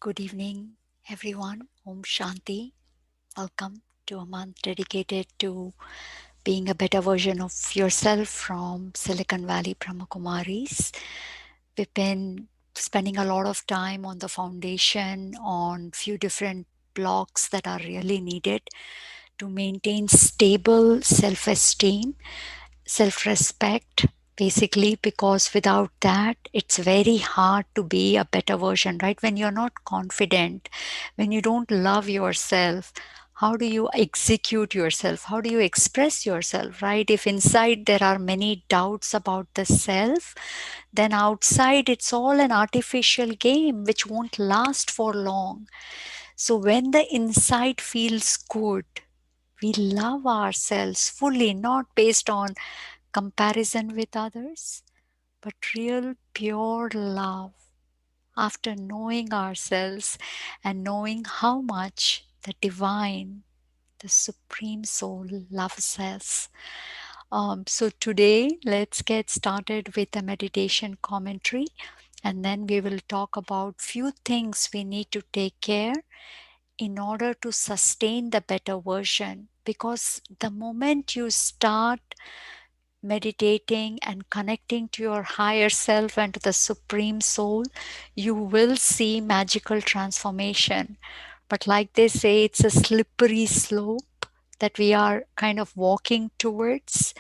Good evening, everyone. Om Shanti. Welcome to a month dedicated to being a better version of yourself from Silicon Valley Brahma Kumaris. We've been spending a lot of time on the foundation, on few different blocks that are really needed to maintain stable self-esteem, self-respect, basically, because without that it's very hard to be a better version, right? When you're not confident, when you don't love yourself, how do you execute yourself? How do you express yourself, right? If inside there are many doubts about the self, then outside it's all an artificial game which won't last for long. So when the inside feels good, we love ourselves fully, not based on comparison with others, but real pure love after knowing ourselves and knowing how much the divine, the supreme soul loves us. So today, let's get started with a meditation commentary, and then we will talk about few things we need to take care in order to sustain the better version. Because the moment you start meditating and connecting to your higher self and to the supreme soul, you will see magical transformation. But like they say, it's a slippery slope that we are kind of walking towards.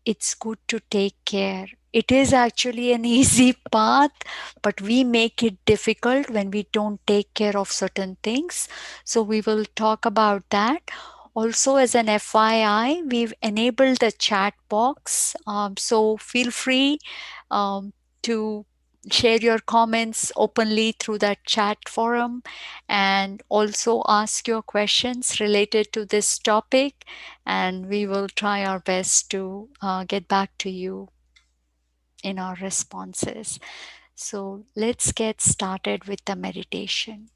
It's good to take care. It is actually an easy path, but we make it difficult when we don't take care of certain things. So we will talk about that. Also, as an FYI, we've enabled the chat box. So feel free to share your comments openly through that chat forum, and also ask your questions related to this topic, and we will try our best to get back to you in our responses. So let's get started with the meditation.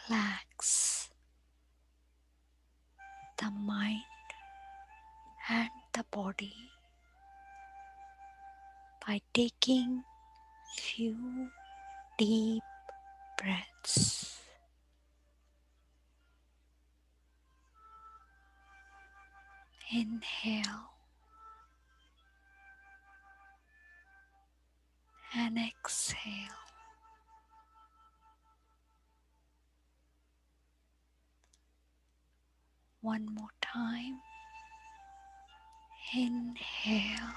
Relax the mind and the body by taking few deep breaths. Inhale and exhale. One more time. Inhale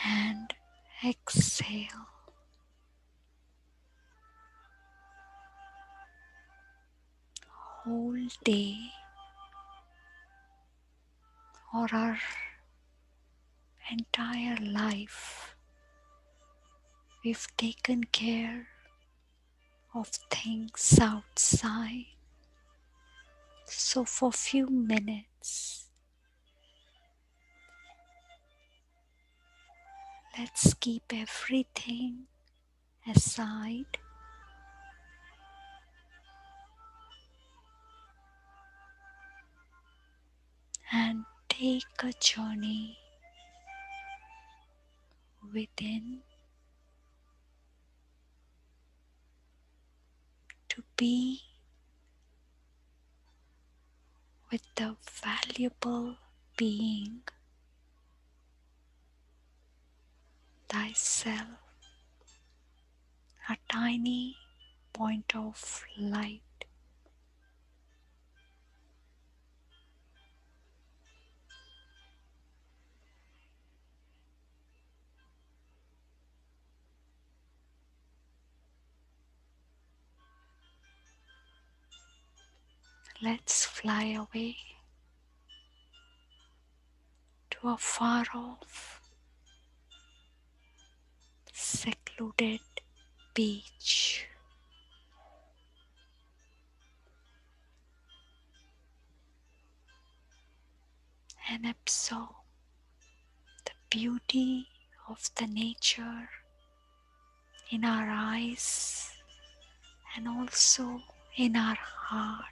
and exhale. Whole day or our entire life, we've taken care of things outside. So for few minutes, let's keep everything aside and take a journey within to be with the valuable being, thyself, a tiny point of light. Let's fly away to a far off, secluded beach. and absorb the beauty of the nature in our eyes and also in our heart.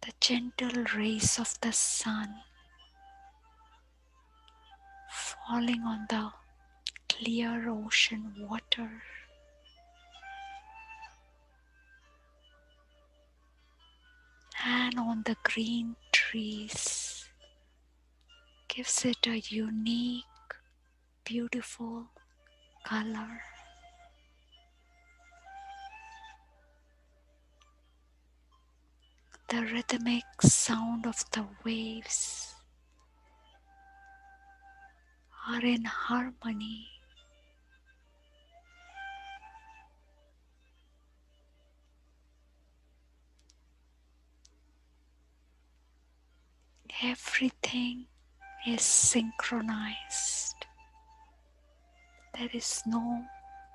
The gentle rays of the sun falling on the clear ocean water and on the green trees gives it a unique, beautiful color. The rhythmic sound of the waves are in harmony. Everything is synchronized. There is no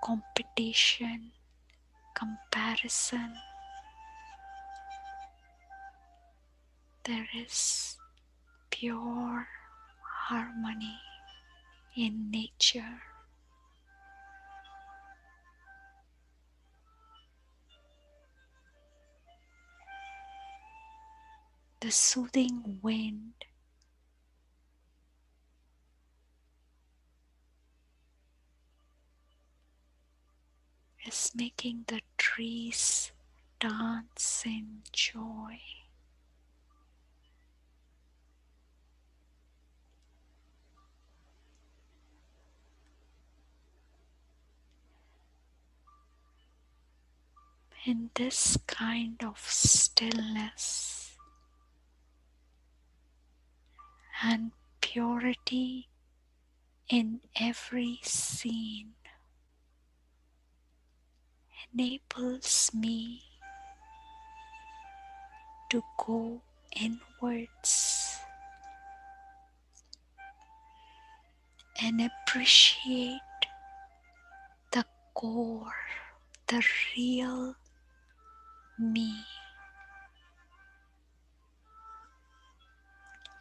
competition, comparison. There is pure harmony in nature. The soothing wind is making the trees dance in joy. In this kind of stillness and purity in every scene enables me to go inwards and appreciate the core, the real me.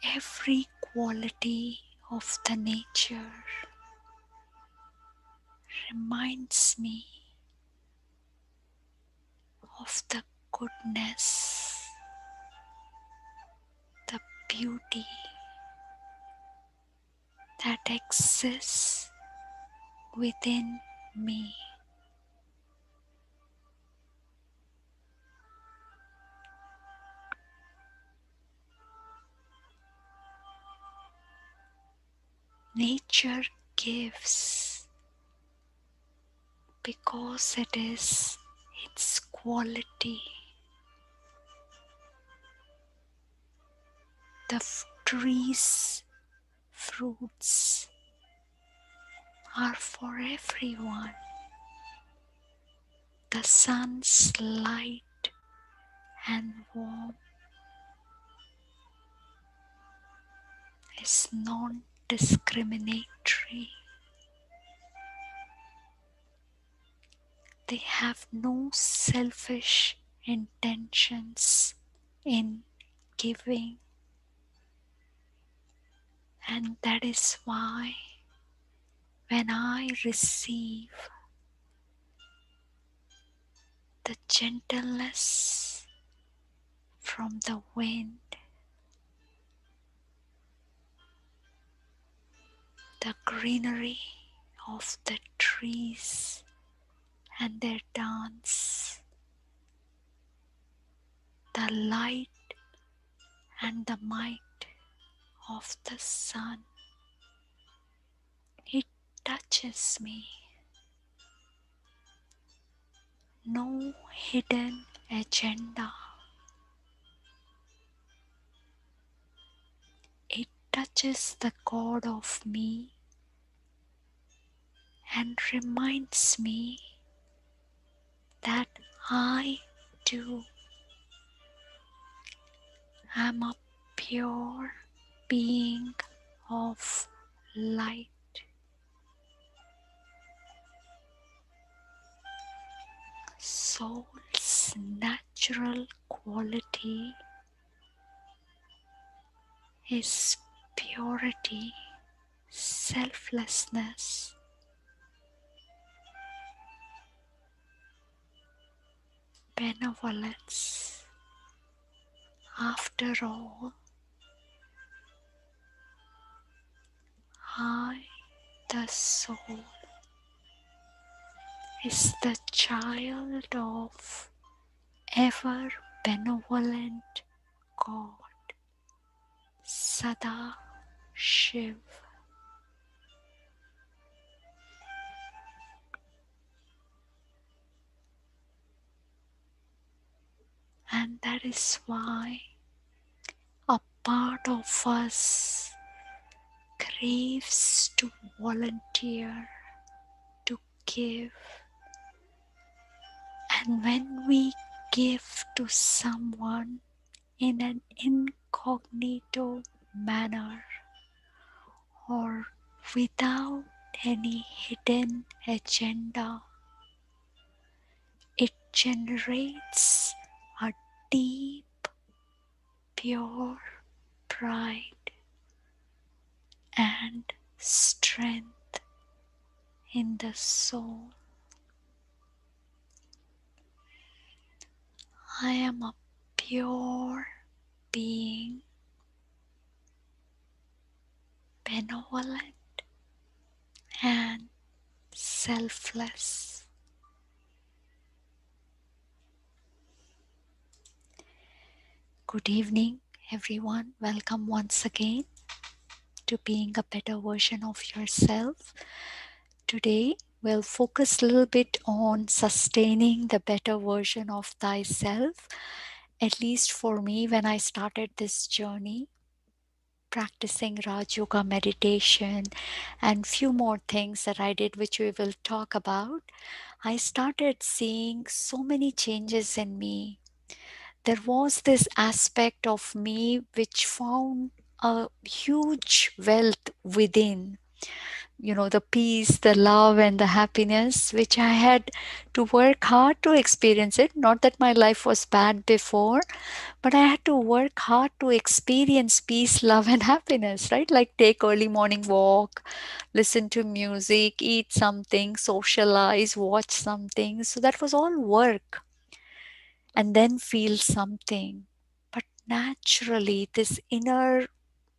Every quality of the nature reminds me of the goodness, the beauty that exists within me. Nature gives because it is its quality. The trees, fruits are for everyone. The sun's light and warmth is non-discriminatory. They have no selfish intentions in giving, and that is why when I receive the gentleness from the wind, the greenery of the trees and their dance, the light and the might of the sun, it touches me. No hidden agenda. It touches the core of me and reminds me that I too am a pure being of light. soul's natural quality is purity, selflessness, benevolence. After all, I, the soul, is the child of ever benevolent God, Sada Shiv. And that is why a part of us craves to volunteer, to give. And when we give to someone in an incognito manner or without any hidden agenda, it generates a deep, pure pride and strength in the soul. I am a pure being, benevolent and selfless. Good evening, everyone. Welcome once again to being a better version of yourself. Today, we'll focus a little bit on sustaining the better version of thyself. At least for me, when I started this journey, practicing Raj Yoga meditation and few more things that I did, which we will talk about, I started seeing so many changes in me. There was this aspect of me which found a huge wealth within, the peace, the love, and the happiness, which I had to work hard to experience it. Not that my life was bad before, but I had to work hard to experience peace, love, and happiness, right? Like take early morning walk, listen to music, eat something, socialize, watch something. So that was all work. And then feel something. But naturally, this inner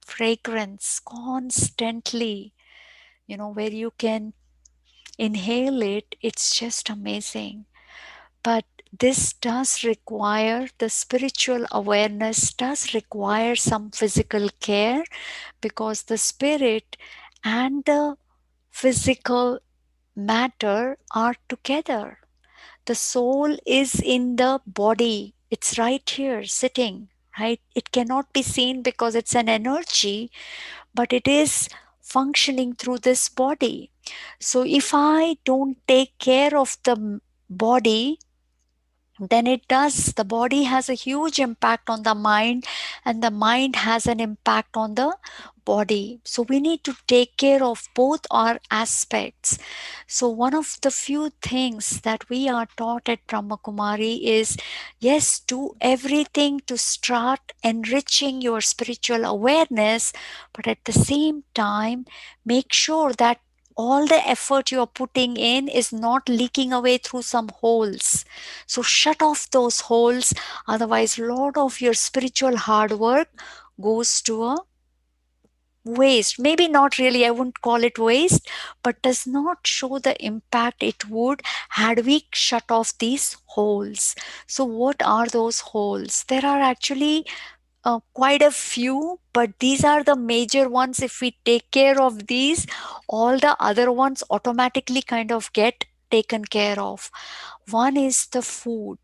fragrance constantly, where you can inhale it, it's just amazing. But this does require, the spiritual awareness does require some physical care, because the spirit and the physical matter are together. The soul is in the body, it's right here sitting, right? It cannot be seen because it's an energy, but it is functioning through this body. So if I don't take care of the body, then it does, the body has a huge impact on the mind, and the mind has an impact on the body. So we need to take care of both our aspects. So one of the few things that we are taught at Brahma Kumari is, yes, do everything to start enriching your spiritual awareness, but at the same time make sure that all the effort you're putting in is not leaking away through some holes. So shut off those holes, otherwise a lot of your spiritual hard work goes to a waste. Maybe not really, I wouldn't call it waste, but does not show the impact it would had we shut off these holes. So what are those holes? There are actually quite a few, but these are the major ones. If we take care of these, all the other ones automatically kind of get taken care of. One is the food.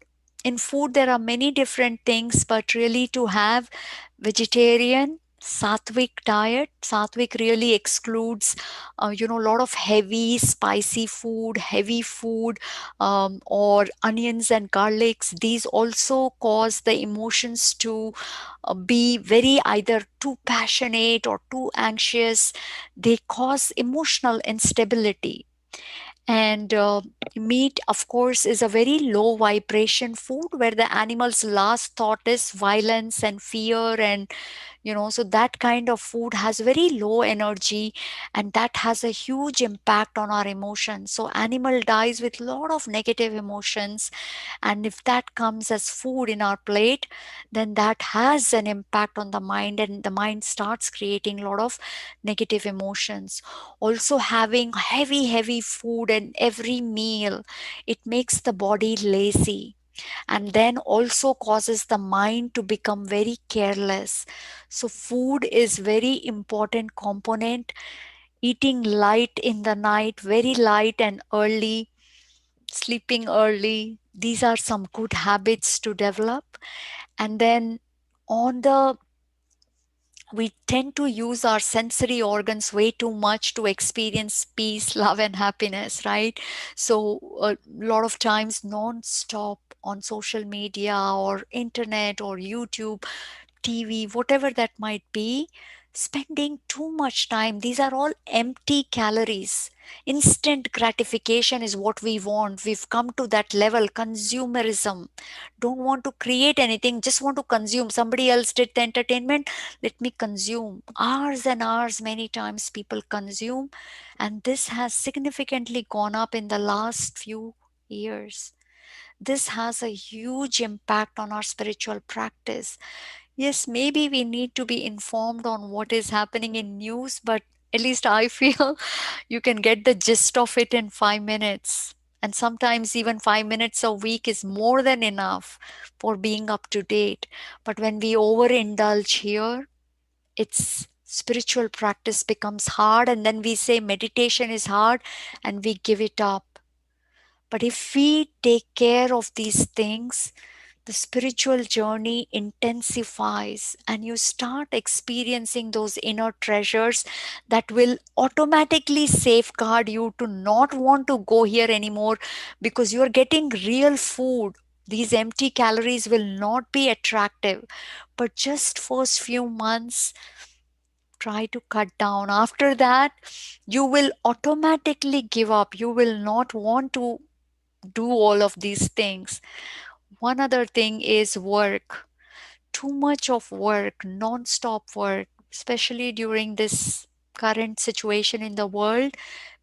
In food, there are many different things, but really to have vegetarian, sattvic diet. Sattvic really excludes, a lot of heavy, spicy food, heavy food, or onions and garlics. These also cause the emotions to be very either too passionate or too anxious. They cause emotional instability. And meat, of course, is a very low vibration food where the animal's last thought is violence and fear, and so that kind of food has very low energy, and that has a huge impact on our emotions. So animal dies with a lot of negative emotions, and if that comes as food in our plate, then that has an impact on the mind, and the mind starts creating a lot of negative emotions. Also, having heavy food in every meal, it makes the body lazy, and then also causes the mind to become very careless. So food is very important component. Eating light in the night, very light and early, sleeping early, these are some good habits to develop. And then on the we tend to use our sensory organs way too much to experience peace, love, and happiness, right? So, a lot of times, non stop on social media or internet or YouTube, TV, whatever that might be, spending too much time. These are all empty calories. Instant gratification is what we want. We've come to that level. Consumerism. Don't want to create anything, just want to consume. Somebody else did the entertainment, let me consume. Hours and hours, many times people consume, and this has significantly gone up in the last few years. This has a huge impact on our spiritual practice. Yes, maybe we need to be informed on what is happening in news, but at least I feel you can get the gist of it in 5 minutes. And sometimes even 5 minutes a week is more than enough for being up to date. But when we overindulge here, it's spiritual practice becomes hard, and then we say meditation is hard and we give it up. But if we take care of these things, the spiritual journey intensifies and you start experiencing those inner treasures that will automatically safeguard you to not want to go here anymore, because you're getting real food. These empty calories will not be attractive, but just first few months try to cut down. After that, you will automatically give up. You will not want to do all of these things. One other thing is work. Too much of work, non-stop work, especially during this current situation in the world.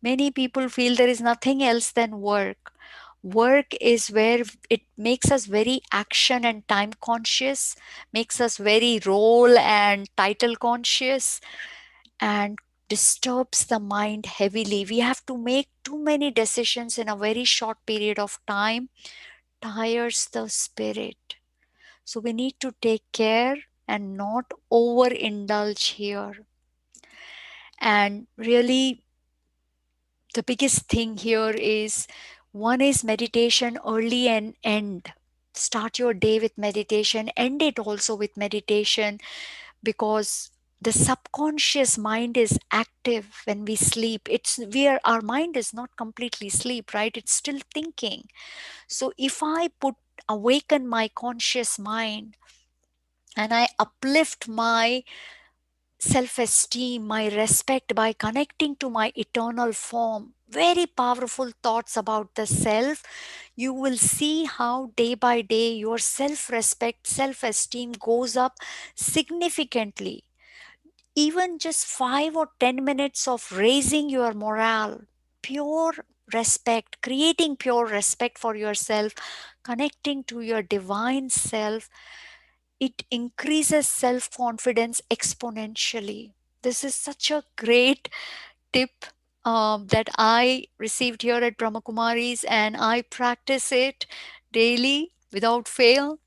Many people feel there is nothing else than work. Work is where it makes us very action and time conscious, makes us very role and title conscious, and disturbs the mind heavily. We have to make too many decisions in a very short period of time, tires the spirit. So we need to take care and not overindulge here. And really, the biggest thing here is, one is meditation early and end. Start your day with meditation, end it also with meditation, because the subconscious mind is active when we sleep. It's where our mind is not completely sleep, right? It's still thinking. So if I awaken my conscious mind and I uplift my self esteem, my respect by connecting to my eternal form, very powerful thoughts about the self, you will see how day by day your self respect, self esteem goes up significantly. Even just 5 or 10 minutes of raising your morale, pure respect, creating pure respect for yourself, connecting to your divine self, it increases self confidence exponentially. This is such a great tip that I received here at Brahma Kumaris, and I practice it daily without fail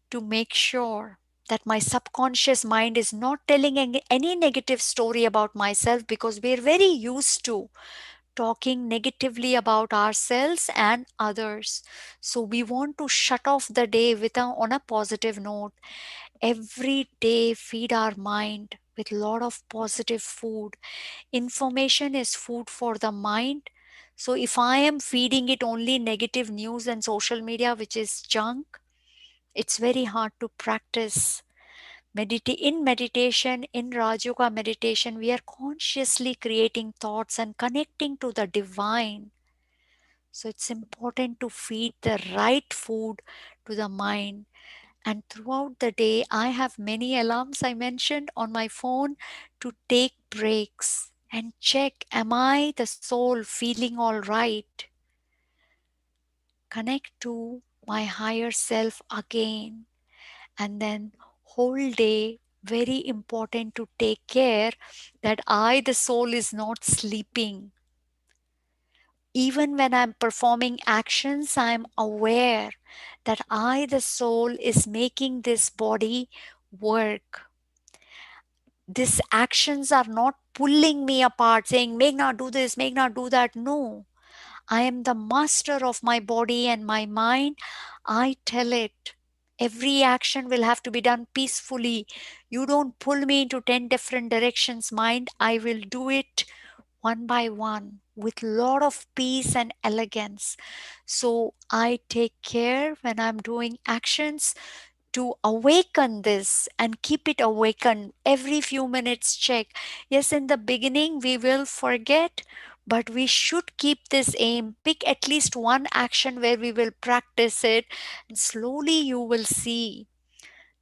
to make sure that my subconscious mind is not telling any negative story about myself, because we're very used to talking negatively about ourselves and others. So we want to shut off the day on a positive note. Every day feed our mind with a lot of positive food. Information is food for the mind. So if I am feeding it only negative news and social media, which is junk, it's very hard to practice. In meditation, in Raj Yoga meditation, we are consciously creating thoughts and connecting to the divine. So it's important to feed the right food to the mind. And throughout the day, I have many alarms I mentioned on my phone to take breaks and check, am I the soul feeling all right? Connect to my higher self again. And then whole day, very important to take care that I, the soul, is not sleeping. Even when I'm performing actions, I'm aware that I, the soul, is making this body work. These actions are not pulling me apart, saying, make not do this, make not do that. No, I am the master of my body and my mind. I tell it, every action will have to be done peacefully. You don't pull me into 10 different directions, mind. I will do it one by one with lot of peace and elegance. So I take care when I'm doing actions to awaken this and keep it awakened every few minutes. Check, yes, in the beginning we will forget, but we should keep this aim. Pick at least one action where we will practice it, and slowly you will see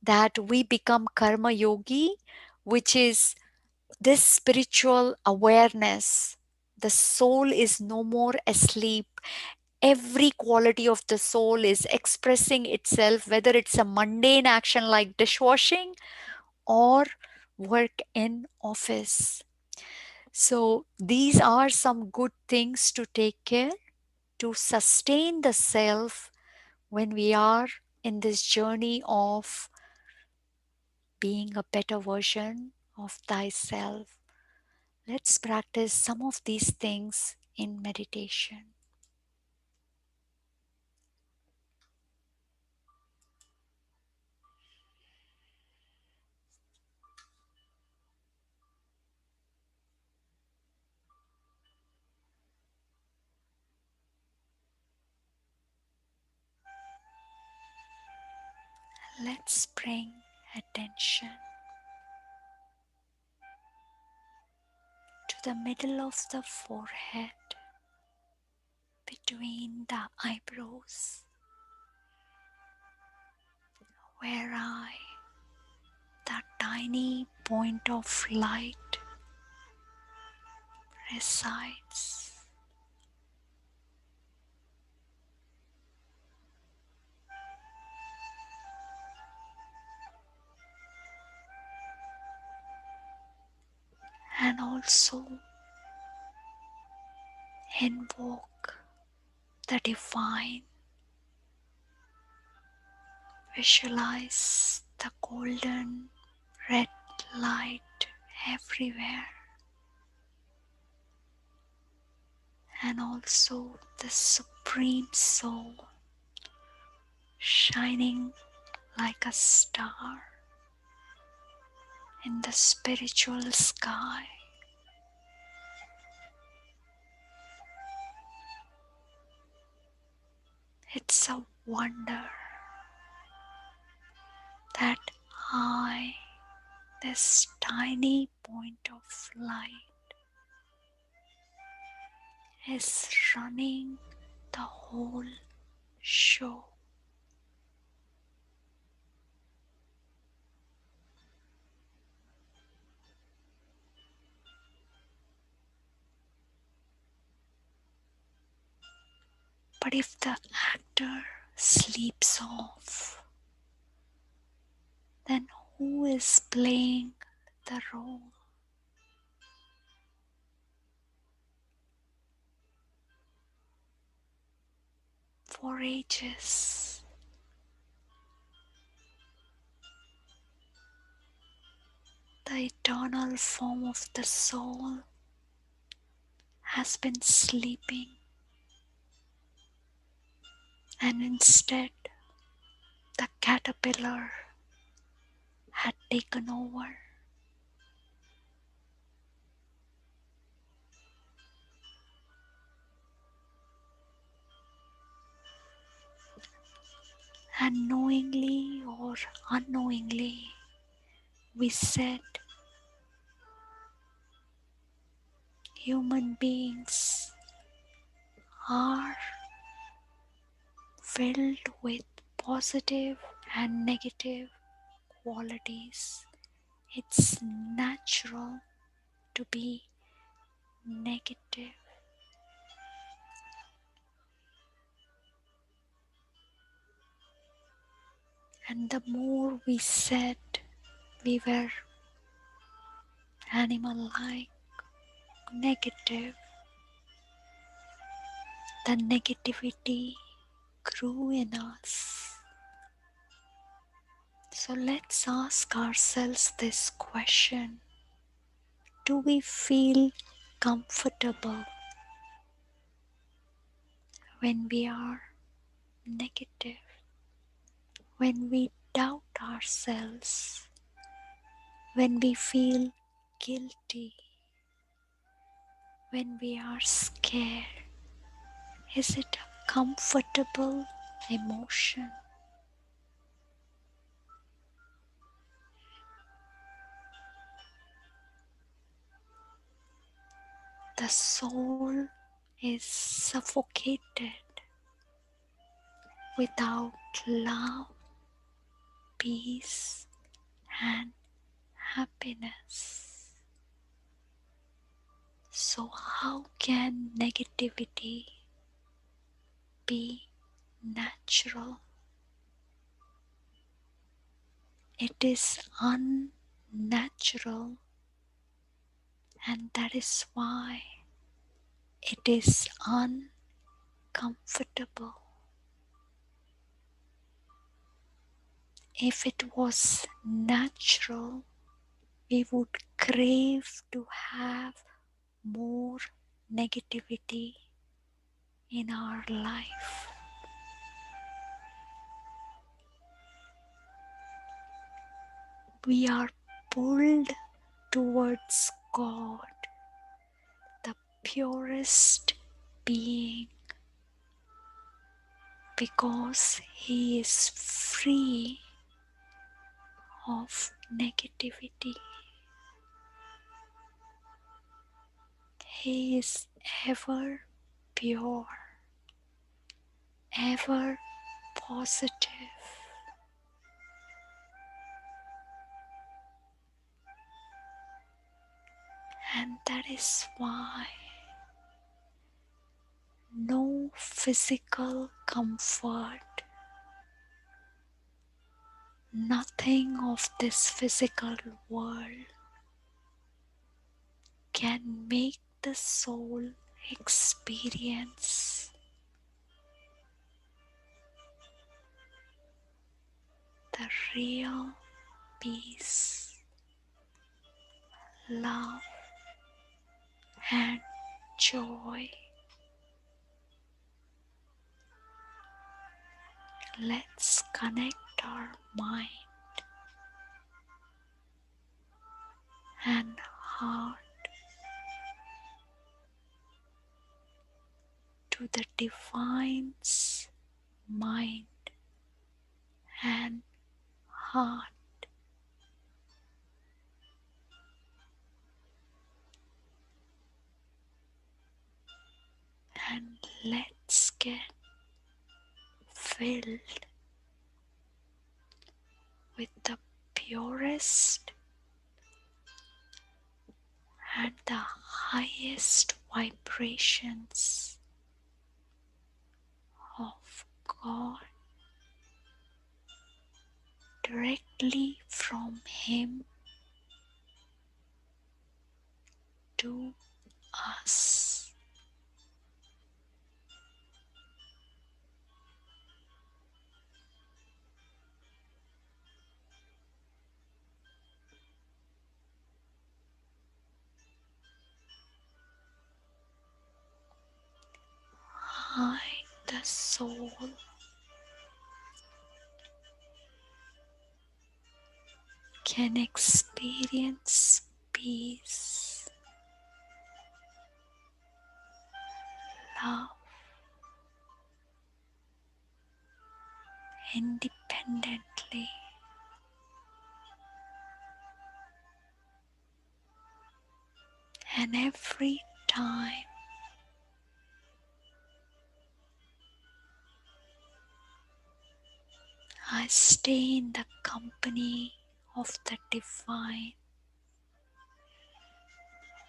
that we become karma yogi, which is this spiritual awareness. The soul is no more asleep. Every quality of the soul is expressing itself, whether it's a mundane action like dishwashing or work in office. So these are some good things to take care to sustain the self when we are in this journey of being a better version of thyself. Let's practice some of these things in meditation. Let's bring attention to the middle of the forehead, between the eyebrows, where that tiny point of light resides. And also invoke the divine. Visualize the golden red light everywhere, and also the Supreme Soul shining like a star in the spiritual sky. It's a wonder that I, this tiny point of light, is running the whole show. But if the actor sleeps off, then who is playing the role? For ages, the eternal form of the soul has been sleeping, and instead the caterpillar had taken over. And knowingly or unknowingly, we said human beings are filled with positive and negative qualities. It's natural to be negative. And the more we said we were animal-like, negative, the negativity grew in us. So let's ask ourselves this question. Do we feel comfortable when we are negative? When we doubt ourselves? When we feel guilty? When we are scared? Is it a comfortable emotion? The soul is suffocated without love, peace, and happiness. So, how can negativity be natural? It is unnatural, and that is why it is uncomfortable. If it was natural, we would crave to have more negativity in our life. We are pulled towards God, the purest being, because He is free of negativity. He is ever pure, ever positive. And that is why no physical comfort, nothing of this physical world can make the soul experience the real peace, love, and joy. Let's connect our mind and heart to the Divine's mind and heart. And let's get filled with the purest and the highest vibrations of God directly from Him to us. I, the soul, can experience peace, love, independently, and every time I stay in the company of the divine.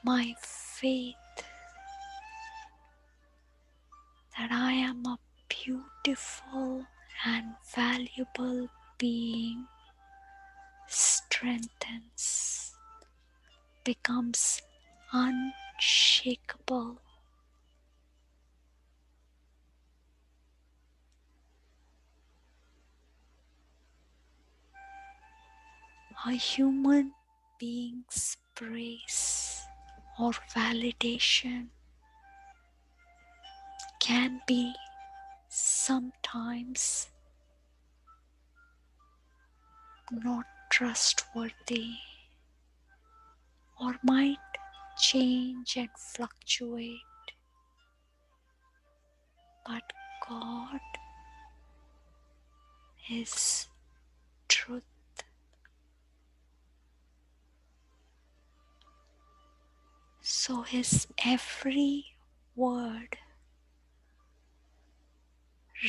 My faith that I am a beautiful and valuable being strengthens, becomes unshakable. A human being's praise or validation can be sometimes not trustworthy or might change and fluctuate, but God is truth. So His every word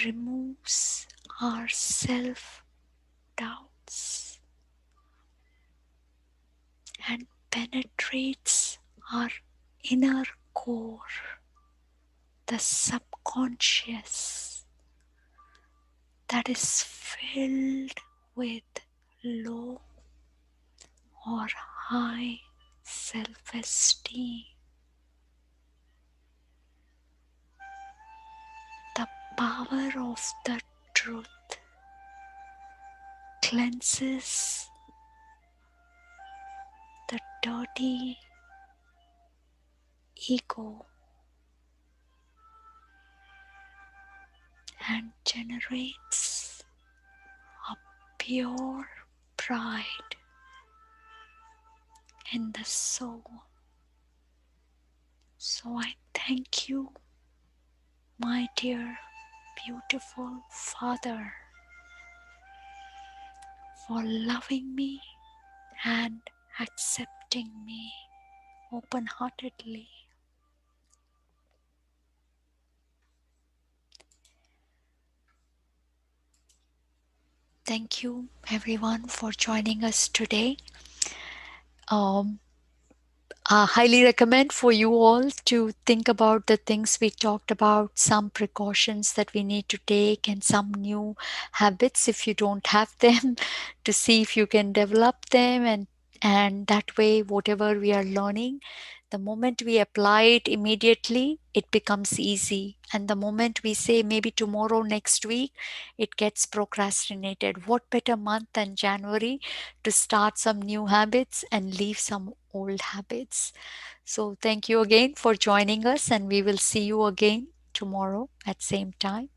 removes our self doubts and penetrates our inner core, the subconscious that is filled with low or high self-esteem. The power of the truth cleanses the dirty ego and generates a pure pride in the soul. So I thank you, my dear beautiful Father, for loving me and accepting me open-heartedly. Thank you everyone for joining us today. I highly recommend for you all to think about the things we talked about, some precautions that we need to take, and some new habits if you don't have them, to see if you can develop them. And that way, whatever we are learning, the moment we apply it immediately, it becomes easy. And the moment we say maybe tomorrow, next week, it gets procrastinated. What better month than January to start some new habits and leave some old habits? So thank you again for joining us, and we will see you again tomorrow at same time.